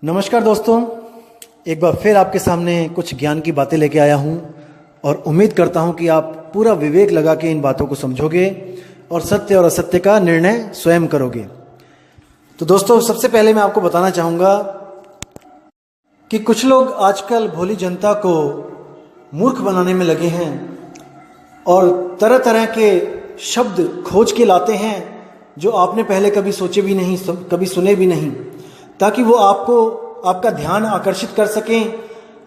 नमस्कार दोस्तों, एक बार फिर आपके सामने कुछ ज्ञान की बातें लेके आया हूँ और उम्मीद करता हूँ कि आप पूरा विवेक लगा के इन बातों को समझोगे और सत्य और असत्य का निर्णय स्वयं करोगे। तो दोस्तों, सबसे पहले मैं आपको बताना चाहूँगा कि कुछ लोग आजकल भोली जनता को मूर्ख बनाने में लगे हैं और तरह तरह के शब्द खोज के लाते हैं जो आपने पहले कभी सोचे भी नहीं, कभी सुने भी नहीं, ताकि वो आपका ध्यान आकर्षित कर सकें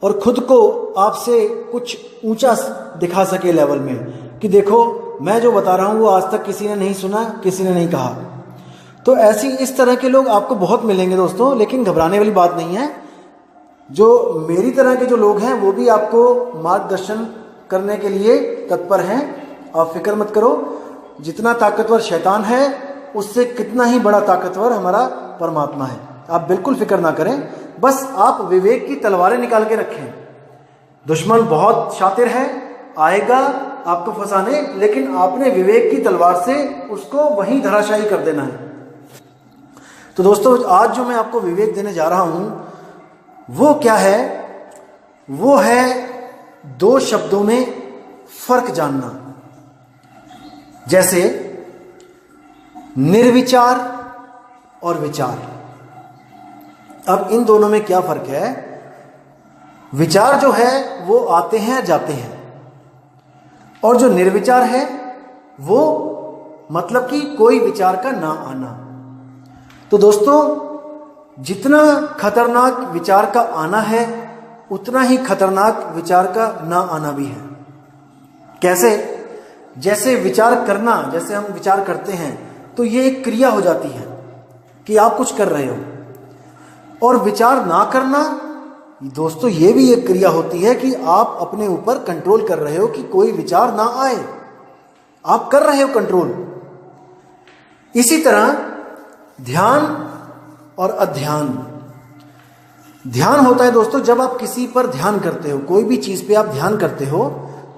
और खुद को आपसे कुछ ऊंचा दिखा सके लेवल में, कि देखो मैं जो बता रहा हूँ वो आज तक किसी ने नहीं सुना, किसी ने नहीं कहा। तो इस तरह के लोग आपको बहुत मिलेंगे दोस्तों, लेकिन घबराने वाली बात नहीं है। जो मेरी तरह के जो लोग हैं वो भी आपको मार्गदर्शन करने के लिए तत्पर हैं। आप फिक्र मत करो, जितना ताकतवर शैतान है उससे कितना ही बड़ा ताकतवर हमारा परमात्मा है। आप बिल्कुल फिक्र ना करें, बस आप विवेक की तलवारें निकाल के रखें। दुश्मन बहुत शातिर है, आएगा आपको फंसाने, लेकिन आपने विवेक की तलवार से उसको वहीं धराशायी कर देना है। तो दोस्तों, आज जो मैं आपको विवेक देने जा रहा हूं वो क्या है? वो है दो शब्दों में फर्क जानना। जैसे निर्विचार और विचार। अब इन दोनों में क्या फर्क है? विचार जो है वो आते हैं जाते हैं, और जो निर्विचार है वो मतलब कि कोई विचार का ना आना। तो दोस्तों, जितना खतरनाक विचार का आना है उतना ही खतरनाक विचार का ना आना भी है। कैसे? जैसे विचार करना, जैसे हम विचार करते हैं तो ये एक क्रिया हो जाती है कि आप कुछ कर रहे हो, और विचार ना करना दोस्तों ये भी एक क्रिया होती है कि आप अपने ऊपर कंट्रोल कर रहे हो कि कोई विचार ना आए। आप कर रहे हो कंट्रोल। इसी तरह ध्यान और अध्यान। ध्यान होता है दोस्तों जब आप किसी पर ध्यान करते हो, कोई भी चीज पे आप ध्यान करते हो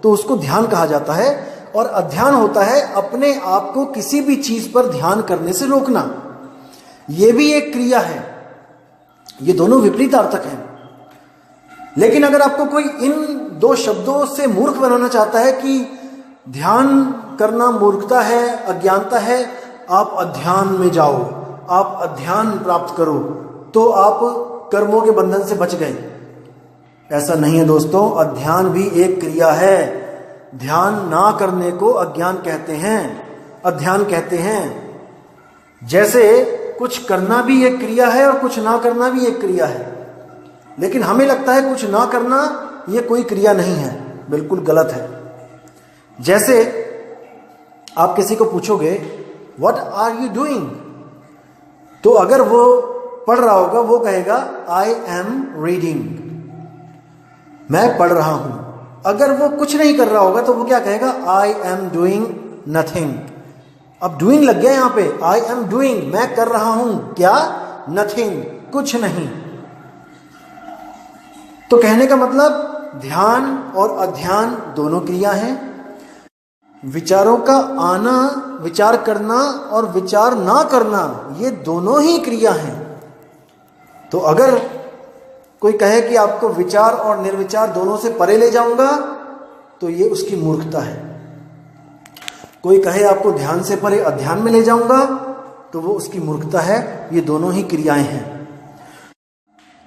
तो उसको ध्यान कहा जाता है। और अध्यान होता है अपने आप को किसी भी चीज पर ध्यान करने से रोकना। यह भी एक क्रिया है। ये दोनों विपरीत अर्थक हैं। लेकिन अगर आपको कोई इन दो शब्दों से मूर्ख बनाना चाहता है कि ध्यान करना मूर्खता है, अज्ञानता है, आप अध्यान में जाओ, आप अध्यान प्राप्त करो, तो आप कर्मों के बंधन से बच गए। ऐसा नहीं है दोस्तों, अध्यान भी एक क्रिया है। ध्यान ना करने को अज्ञान कहते हैं, अध्यान कहते हैं। जैसे कुछ करना भी एक क्रिया है और कुछ ना करना भी एक क्रिया है, लेकिन हमें लगता है कुछ ना करना ये कोई क्रिया नहीं है। बिल्कुल गलत है। जैसे आप किसी को पूछोगे व्हाट आर यू डूइंग, तो अगर वो पढ़ रहा होगा वो कहेगा आई एम रीडिंग, मैं पढ़ रहा हूं। अगर वो कुछ नहीं कर रहा होगा तो वो क्या कहेगा? I am doing nothing. अब डूइंग लग गया यहां पे, आई एम डूइंग, मैं कर रहा हूं क्या? नथिंग, कुछ नहीं। तो कहने का मतलब ध्यान और अध्यान दोनों क्रिया हैं। विचारों का आना, विचार करना और विचार ना करना, ये दोनों ही क्रिया हैं। तो अगर कोई कहे कि आपको विचार और निर्विचार दोनों से परे ले जाऊंगा तो ये उसकी मूर्खता है। कोई कहे आपको ध्यान से परे अध्यान में ले जाऊंगा तो वो उसकी मूर्खता है। ये दोनों ही क्रियाएं हैं।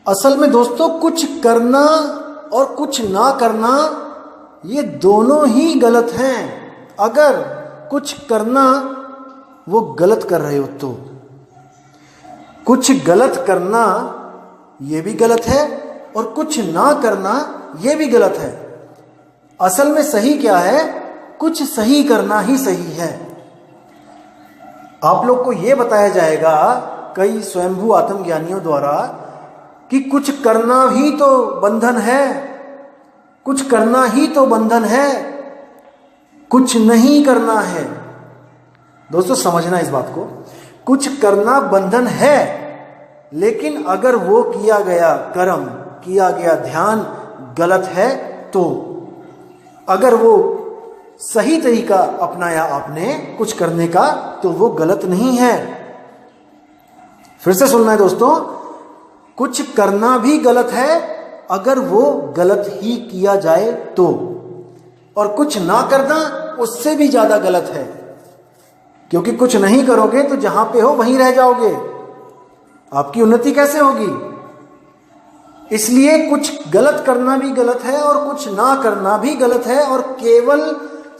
असल में दोस्तों, कुछ करना और कुछ ना करना ये दोनों ही गलत हैं। अगर कुछ करना वो गलत कर रहे हो तो कुछ गलत करना ये भी गलत है और कुछ ना करना ये भी गलत है। असल में सही क्या है? कुछ सही करना ही सही है। आप लोग को यह बताया जाएगा कई स्वयंभू आत्मज्ञानियों द्वारा कि कुछ करना ही तो बंधन है, कुछ करना ही तो बंधन है, कुछ नहीं करना है। दोस्तों समझना इस बात को, कुछ करना बंधन है, लेकिन अगर वो किया गया कर्म, किया गया ध्यान गलत है तो, अगर वो सही तरीका अपनाया आपने कुछ करने का तो वो गलत नहीं है। फिर से सुनना है दोस्तों, कुछ करना भी गलत है अगर वो गलत ही किया जाए तो, और कुछ ना करना उससे भी ज्यादा गलत है, क्योंकि कुछ नहीं करोगे तो जहां पे हो वहीं रह जाओगे, आपकी उन्नति कैसे होगी। इसलिए कुछ गलत करना भी गलत है और कुछ ना करना भी गलत है, और केवल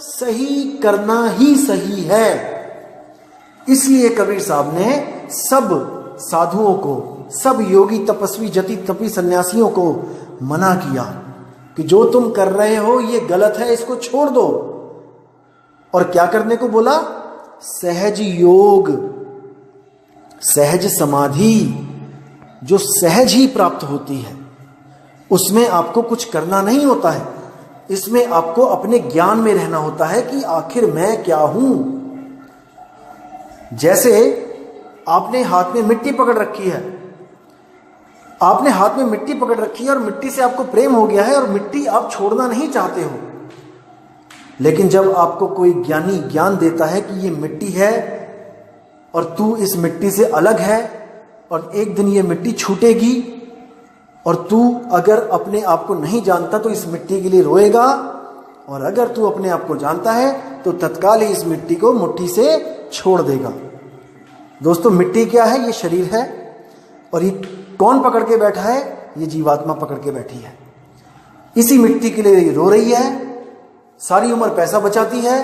सही करना ही सही है। इसलिए कबीर साहब ने सब साधुओं को, सब योगी तपस्वी जति तपी सन्यासियों को मना किया कि जो तुम कर रहे हो ये गलत है, इसको छोड़ दो। और क्या करने को बोला? सहज योग, सहज समाधि जो सहज ही प्राप्त होती है, उसमें आपको कुछ करना नहीं होता है, इसमें आपको अपने ज्ञान में रहना होता है कि आखिर मैं क्या हूं। जैसे आपने हाथ में मिट्टी पकड़ रखी है, आपने हाथ में मिट्टी पकड़ रखी है और मिट्टी से आपको प्रेम हो गया है और मिट्टी आप छोड़ना नहीं चाहते हो, लेकिन जब आपको कोई ज्ञानी ज्ञान देता है कि ये मिट्टी है और तू इस मिट्टी से अलग है और एक दिन ये मिट्टी छूटेगी, और तू अगर अपने आप को नहीं जानता तो इस मिट्टी के लिए रोएगा, और अगर तू अपने आप को जानता है तो तत्काल ही इस मिट्टी को मुट्ठी से छोड़ देगा। दोस्तों, मिट्टी क्या है? ये शरीर है, और ये कौन पकड़ के बैठा है? ये जीवात्मा पकड़ के बैठी है। इसी मिट्टी के लिए ये रो रही है, सारी उम्र पैसा बचाती है,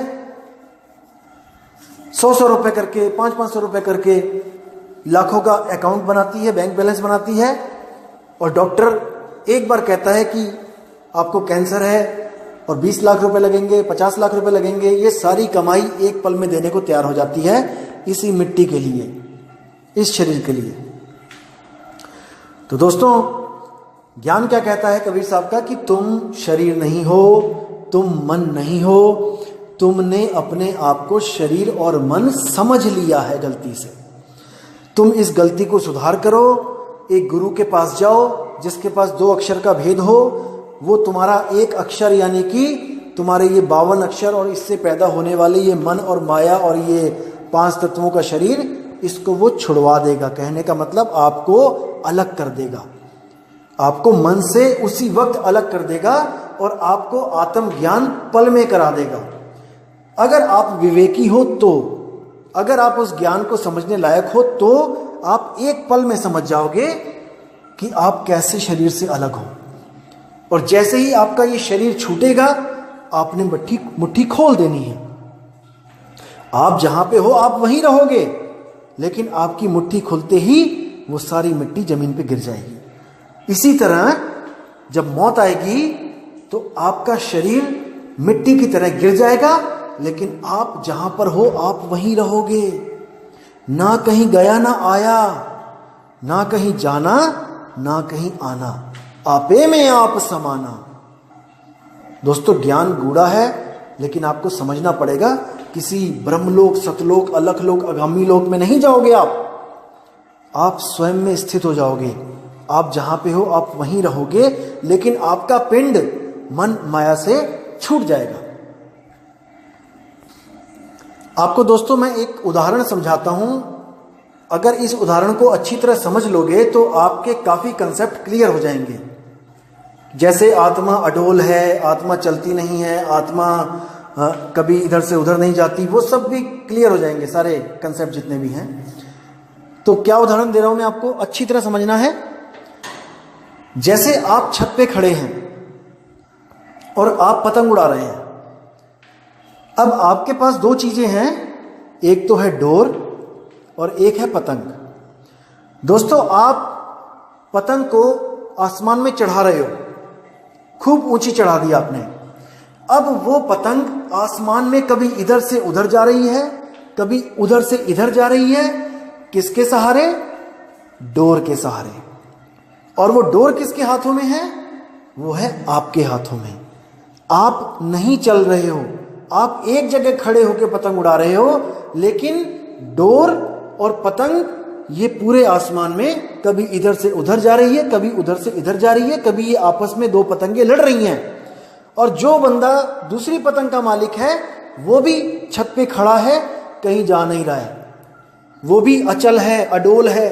100-100 रुपए करके, 500-500 रुपए करके लाखों का अकाउंट बनाती है, बैंक बैलेंस बनाती है, और डॉक्टर एक बार कहता है कि आपको कैंसर है और 20 लाख रुपए लगेंगे, 50 लाख रुपए लगेंगे, ये सारी कमाई एक पल में देने को तैयार हो जाती है इसी मिट्टी के लिए, इस शरीर के लिए। तो दोस्तों, ज्ञान क्या कहता है कबीर साहब का कि तुम शरीर नहीं हो, तुम मन नहीं हो, तुमने अपने आप को शरीर और मन समझ लिया है गलती से। तुम इस गलती को सुधार करो, एक गुरु के पास जाओ जिसके पास 2 अक्षर का भेद हो, वो तुम्हारा एक अक्षर यानी कि तुम्हारे ये 52 अक्षर और इससे पैदा होने वाले ये मन और माया और ये 5 तत्वों का शरीर, इसको वो छुड़वा देगा। कहने का मतलब आपको अलग कर देगा, आपको मन से उसी वक्त अलग कर देगा और आपको आत्मज्ञान पल में करा देगा। अगर आप विवेकी हो तो, अगर आप उस ज्ञान को समझने लायक हो तो आप एक पल में समझ जाओगे कि आप कैसे शरीर से अलग हो। और जैसे ही आपका ये शरीर छूटेगा, आपने मुट्ठी खोल देनी है। आप जहां पे हो आप वहीं रहोगे, लेकिन आपकी मुट्ठी खुलते ही वो सारी मिट्टी जमीन पे गिर जाएगी। इसी तरह जब मौत आएगी तो आपका शरीर मिट्टी की तरह गिर जाएगा, लेकिन आप जहां पर हो आप वहीं रहोगे, ना कहीं गया ना आया, ना कहीं जाना ना कहीं आना, आपे में आप समाना। दोस्तों, ज्ञान गूढ़ा है, लेकिन आपको समझना पड़ेगा। किसी ब्रह्मलोक, सतलोक, अलखलोक, आगामी लोक में नहीं जाओगे आप स्वयं में स्थित हो जाओगे। आप जहां पे हो आप वहीं रहोगे, लेकिन आपका पिंड मन माया से छूट जाएगा। आपको दोस्तों मैं एक उदाहरण समझाता हूं। अगर इस उदाहरण को अच्छी तरह समझ लोगे तो आपके काफी कंसेप्ट क्लियर हो जाएंगे। जैसे आत्मा अडोल है, आत्मा चलती नहीं है, आत्मा कभी इधर से उधर नहीं जाती, वो सब भी क्लियर हो जाएंगे, सारे कंसेप्ट जितने भी हैं। तो क्या उदाहरण दे रहा हूं मैं आपको, अच्छी तरह समझना है। जैसे आप छत पे खड़े हैं और आप पतंग उड़ा रहे हैं। अब आपके पास 2 चीजें हैं, एक तो है डोर और एक है पतंग। दोस्तों, आप पतंग को आसमान में चढ़ा रहे हो, खूब ऊंची चढ़ा दी आपने। अब वो पतंग आसमान में कभी इधर से उधर जा रही है, कभी उधर से इधर जा रही है। किसके सहारे? डोर के सहारे। और वो डोर किसके हाथों में है? वो है आपके हाथों में। आप नहीं चल रहे हो, आप एक जगह खड़े होकर पतंग उड़ा रहे हो, लेकिन डोर और पतंग ये पूरे आसमान में कभी इधर से उधर जा रही है, कभी उधर से इधर जा रही है, कभी ये आपस में 2 पतंगे लड़ रही हैं। और जो बंदा दूसरी पतंग का मालिक है वो भी छत पे खड़ा है, कहीं जा नहीं रहा है, वो भी अचल है, अडोल है।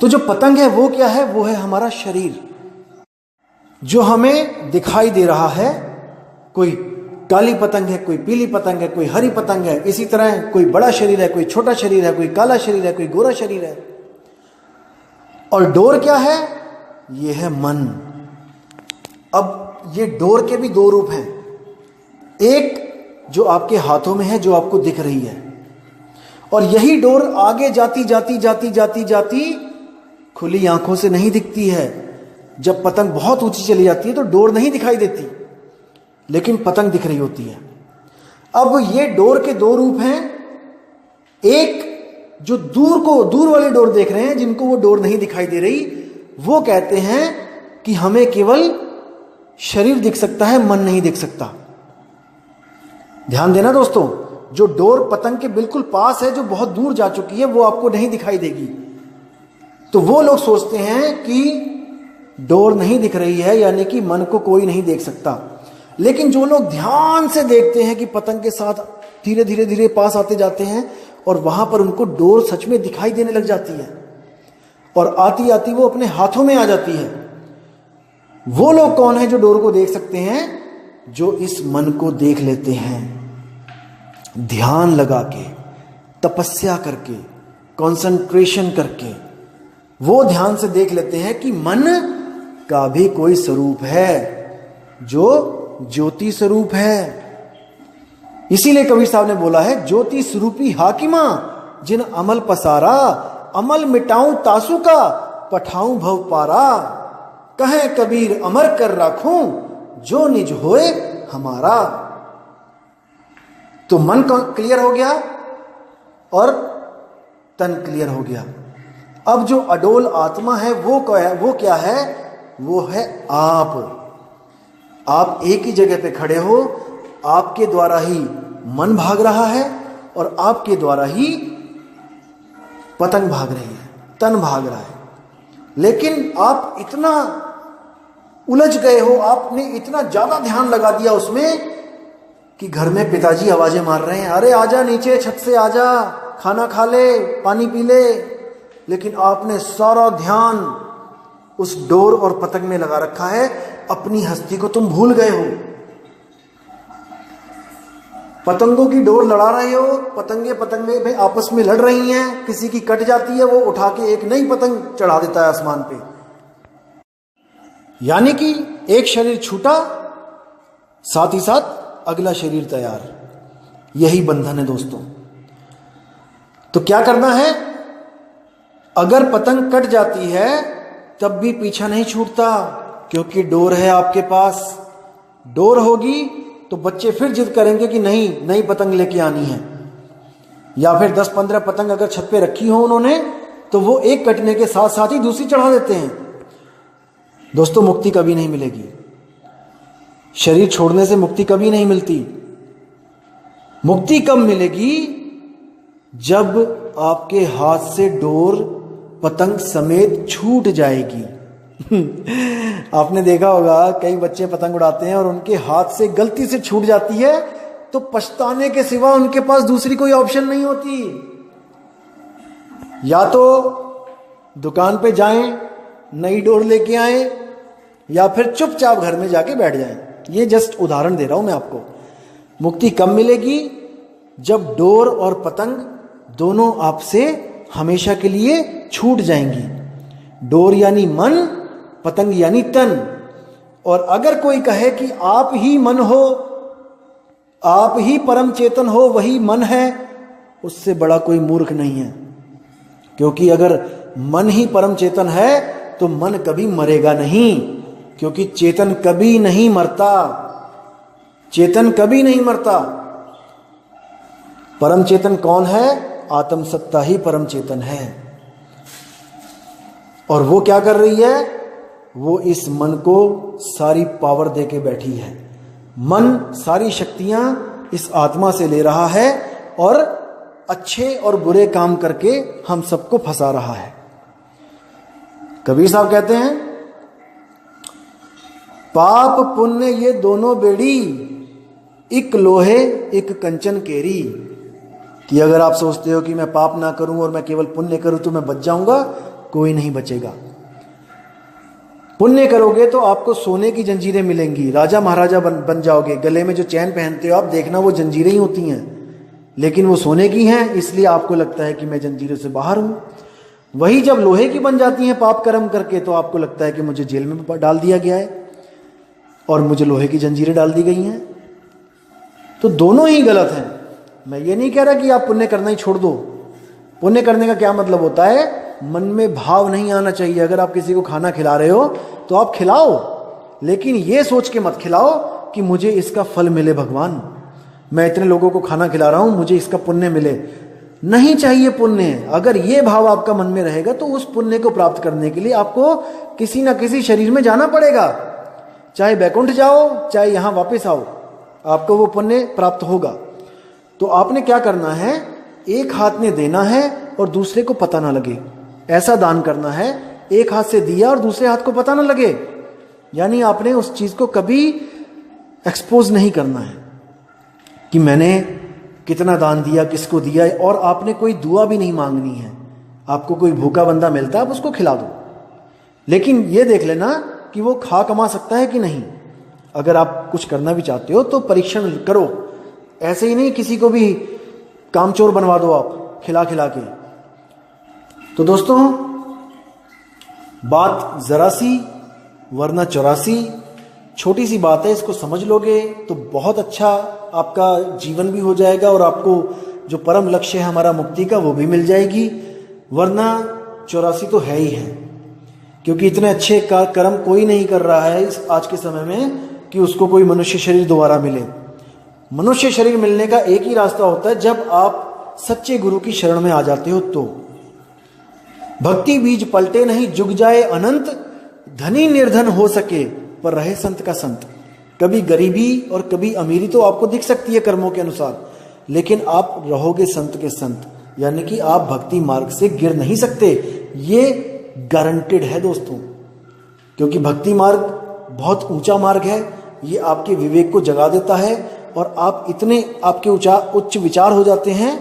तो जो पतंग है वो क्या है? वो है हमारा शरीर, जो हमें दिखाई दे रहा है। कोई काली पतंग है, कोई पीली पतंग है, कोई हरी पतंग है। इसी तरह कोई बड़ा शरीर है, कोई छोटा शरीर है, कोई काला शरीर है, कोई गोरा शरीर है। और डोर क्या है? ये है मन। अब ये डोर के भी दो रूप हैं। एक जो आपके हाथों में है, जो आपको दिख रही है, और यही डोर आगे जाती जाती जाती जाती जाती खुली आंखों से नहीं दिखती है। जब पतंग बहुत ऊंची चली जाती है तो डोर नहीं दिखाई देती, लेकिन पतंग दिख रही होती है। अब ये डोर के दो रूप हैं। एक जो दूर वाली डोर देख रहे हैं, जिनको वो डोर नहीं दिखाई दे रही, वो कहते हैं कि हमें केवल शरीर दिख सकता है, मन नहीं दिख सकता। ध्यान देना दोस्तों, जो डोर पतंग के बिल्कुल पास है, जो बहुत दूर जा चुकी है, वो आपको नहीं दिखाई देगी। तो वो लोग सोचते हैं कि डोर नहीं दिख रही है, यानी कि मन को कोई नहीं देख सकता। लेकिन जो लोग ध्यान से देखते हैं कि पतंग के साथ धीरे धीरे धीरे पास आते जाते हैं, और वहां पर उनको डोर सच में दिखाई देने लग जाती है, और आती आती वो अपने हाथों में आ जाती है। वो लोग कौन है जो डोर को देख सकते हैं? जो इस मन को देख लेते हैं, ध्यान लगा के, तपस्या करके, कंसंट्रेशन करके। वो ध्यान से देख लेते हैं कि मन का भी कोई स्वरूप है, जो ज्योति स्वरूप है। इसीलिए कबीर साहब ने बोला है, ज्योति स्वरूपी हाकिमा जिन अमल पसारा, अमल मिटाऊं तासु का, पठाऊं भव पारा। कहे कबीर अमर कर राखूं, जो निज होए हमारा। तो मन क्लियर हो गया और तन क्लियर हो गया। अब जो अडोल आत्मा है वो क्या है? वो है आप। आप एक ही जगह पे खड़े हो, आपके द्वारा ही मन भाग रहा है, और आपके द्वारा ही पतंग भाग रही है, तन भाग रहा है। लेकिन आप इतना उलझ गए हो, आपने इतना ज्यादा ध्यान लगा दिया उसमें कि घर में पिताजी आवाजें मार रहे हैं, अरे आजा नीचे, छत से आजा, खाना खा ले, पानी पी ले। लेकिन आपने सारा ध्यान उस डोर और पतंग में लगा रखा है। अपनी हस्ती को तुम भूल गए हो। पतंगों की डोर लड़ा रहे हो, पतंगे में आपस में लड़ रही हैं, किसी की कट जाती है, वो उठा के एक नई पतंग चढ़ा देता है आसमान पे। यानी कि एक शरीर छूटा, साथ ही साथ अगला शरीर तैयार। यही बंधन है दोस्तों। तो क्या करना है? अगर पतंग कट जाती है तब भी पीछा नहीं छूटता, क्योंकि डोर है आपके पास। डोर होगी तो बच्चे फिर जिद करेंगे कि नहीं, नई पतंग लेके आनी है। या फिर 10-15 पतंग अगर छत पे रखी हो उन्होंने, तो वो एक कटने के साथ साथ ही दूसरी चढ़ा देते हैं। दोस्तों, मुक्ति कभी नहीं मिलेगी। शरीर छोड़ने से मुक्ति कभी नहीं मिलती। मुक्ति कब मिलेगी? जब आपके हाथ से डोर पतंग समेत छूट जाएगी। आपने देखा होगा, कई बच्चे पतंग उड़ाते हैं और उनके हाथ से गलती से छूट जाती है, तो पछताने के सिवा उनके पास दूसरी कोई ऑप्शन नहीं होती। या तो दुकान पे जाएं, नई डोर लेके आएं, या फिर चुपचाप घर में जाके बैठ जाएं। ये जस्ट उदाहरण दे रहा हूं मैं आपको। मुक्ति कब मिलेगी? जब डोर और पतंग दोनों आपसे हमेशा के लिए छूट जाएंगी। डोर यानी मन, पतंग यानी तन। और अगर कोई कहे कि आप ही मन हो, आप ही परम चेतन हो, वही मन है, उससे बड़ा कोई मूर्ख नहीं है। क्योंकि अगर मन ही परम चेतन है तो मन कभी मरेगा नहीं, क्योंकि चेतन कभी नहीं मरता। चेतन कभी नहीं मरता। परम चेतन कौन है? आत्म सत्ता ही परम चेतन है। और वो क्या कर रही है? वो इस मन को सारी पावर देके बैठी है। मन सारी शक्तियां इस आत्मा से ले रहा है और अच्छे और बुरे काम करके हम सबको फंसा रहा है। कबीर साहब कहते हैं, पाप पुण्य ये दोनों बेड़ी, एक लोहे एक कंचन केरी। कि अगर आप सोचते हो कि मैं पाप ना करूं और मैं केवल पुण्य करूं तो मैं बच जाऊंगा, कोई नहीं बचेगा। पुण्य करोगे तो आपको सोने की जंजीरें मिलेंगी, राजा महाराजा बन जाओगे। गले में जो चैन पहनते हो आप, देखना वो जंजीरें ही होती हैं, लेकिन वो सोने की हैं, इसलिए आपको लगता है कि मैं जंजीरों से बाहर हूं। वही जब लोहे की बन जाती हैं पाप कर्म करके, तो आपको लगता है कि मुझे जेल में डाल दिया गया है और मुझे लोहे की जंजीरें डाल दी गई हैं। तो दोनों ही गलत हैं। मैं ये नहीं कह रहा कि आप पुण्य करना ही छोड़ दो। पुण्य करने का क्या मतलब होता है? मन में भाव नहीं आना चाहिए। अगर आप किसी को खाना खिला रहे हो तो आप खिलाओ, लेकिन ये सोच के मत खिलाओ कि मुझे इसका फल मिले भगवान, मैं इतने लोगों को खाना खिला रहा हूं, मुझे इसका पुण्य मिले। नहीं चाहिए पुण्य। अगर ये भाव आपका मन में रहेगा तो उस पुण्य को प्राप्त करने के लिए आपको किसी ना किसी शरीर में जाना पड़ेगा। चाहे बैकुंठ जाओ, चाहे यहां वापस आओ, आपको वो पुण्य प्राप्त होगा। तो आपने क्या करना है? एक हाथ में देना है और दूसरे को पता ना लगे, ऐसा दान करना है। एक हाथ से दिया और दूसरे हाथ को पता ना लगे, यानी आपने उस चीज को कभी एक्सपोज नहीं करना है कि मैंने कितना दान दिया, किसको दिया, और आपने कोई दुआ भी नहीं मांगनी है। आपको कोई भूखा बंदा मिलता है, आप उसको खिला दो, लेकिन ये देख लेना कि वो खा कमा सकता है कि नहीं। अगर आप कुछ करना भी चाहते हो तो परीक्षण करो, ऐसे ही नहीं किसी को भी कामचोर बनवा दो आप खिला खिला के। तो दोस्तों, बात जरा सी वरना 84, छोटी सी बात है, इसको समझ लोगे तो बहुत अच्छा आपका जीवन भी हो जाएगा और आपको जो परम लक्ष्य है हमारा मुक्ति का, वो भी मिल जाएगी। वरना 84 तो है ही है, क्योंकि इतने अच्छे कर्म कोई नहीं कर रहा है इस आज के समय में कि उसको कोई मनुष्य शरीर दोबारा मिले। मनुष्य शरीर मिलने का एक ही रास्ता होता है, जब आप सच्चे गुरु की शरण में आ जाते हो। तो भक्ति बीज पलटे नहीं, जुग जाए अनंत, धनी निर्धन हो सके पर रहे संत का संत। कभी गरीबी और कभी अमीरी तो आपको दिख सकती है कर्मों के अनुसार, लेकिन आप रहोगे संत के संत, यानी कि आप भक्ति मार्ग से गिर नहीं सकते। ये गारंटेड है दोस्तों, क्योंकि भक्ति मार्ग बहुत ऊंचा मार्ग है। ये आपके विवेक को जगा देता है और आप इतने आपके उच्च विचार हो जाते हैं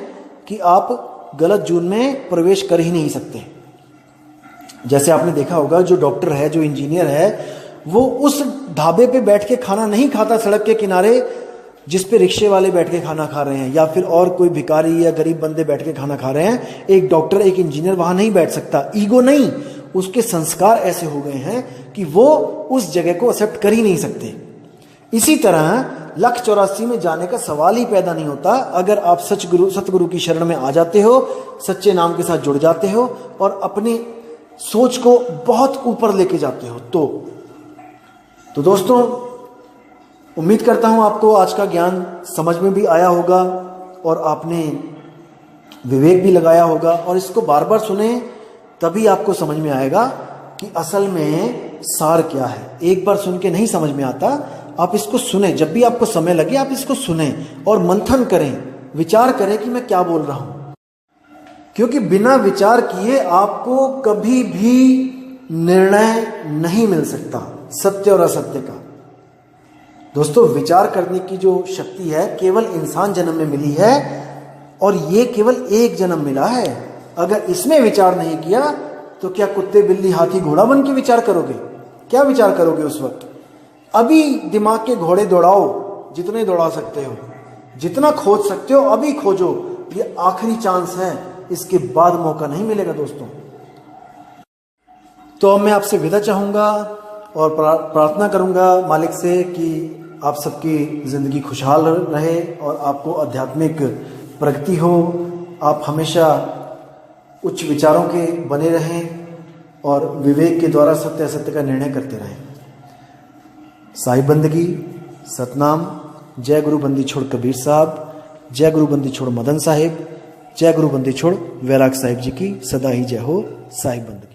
कि आप गलत जून में प्रवेश कर ही नहीं सकते। जैसे आपने देखा होगा, जो डॉक्टर है, जो इंजीनियर है, वो उस ढाबे पे बैठ के खाना नहीं खाता सड़क के किनारे जिस पे रिक्शे वाले बैठ के खाना खा रहे हैं, या फिर और कोई भिखारी या गरीब बंदे बैठ के खाना खा रहे हैं। एक डॉक्टर, एक इंजीनियर वहां नहीं बैठ सकता। ईगो नहीं, उसके संस्कार ऐसे हो गए हैं कि वो उस जगह को एक्सेप्ट कर ही नहीं सकते। इसी तरह 184 में जाने का सवाल ही पैदा नहीं होता अगर आप सतगुरु की शरण में आ जाते हो, सच्चे नाम के साथ जुड़ जाते हो और अपनी सोच को बहुत ऊपर लेके जाते हो। तो दोस्तों, उम्मीद करता हूं आपको आज का ज्ञान समझ में भी आया होगा और आपने विवेक भी लगाया होगा, और इसको बार बार सुने तभी आपको समझ में आएगा कि असल में सार क्या है। एक बार सुन के नहीं समझ में आता, आप इसको सुने, जब भी आपको समय लगे आप इसको सुने और मंथन करें, विचार करें कि मैं क्या बोल रहा हूं, क्योंकि बिना विचार किए आपको कभी भी निर्णय नहीं मिल सकता सत्य और असत्य का। दोस्तों, विचार करने की जो शक्ति है केवल इंसान जन्म में मिली है, और ये केवल एक जन्म मिला है। अगर इसमें विचार नहीं किया तो क्या कुत्ते बिल्ली हाथी घोड़ा बन के विचार करोगे? क्या विचार करोगे उस वक्त? अभी दिमाग के घोड़े दौड़ाओ, जितने दौड़ा सकते हो, जितना खोज सकते हो अभी खोजो। ये आखिरी चांस है, इसके बाद मौका नहीं मिलेगा दोस्तों। तो अब मैं आपसे विदा चाहूंगा और प्रार्थना करूंगा मालिक से कि आप सबकी जिंदगी खुशहाल रहे और आपको आध्यात्मिक प्रगति हो। आप हमेशा उच्च विचारों के बने रहें और विवेक के द्वारा सत्य असत्य का निर्णय करते रहें। साहिब बंदगी, सतनाम। जय गुरु बंदी छोड़ कबीर साहब, जय गुरु बंदी छोड़ मदन साहिब, जय गुरु बंदी छोड़ वैराग साहिब जी की सदा ही जय हो। साहिब बंदगी।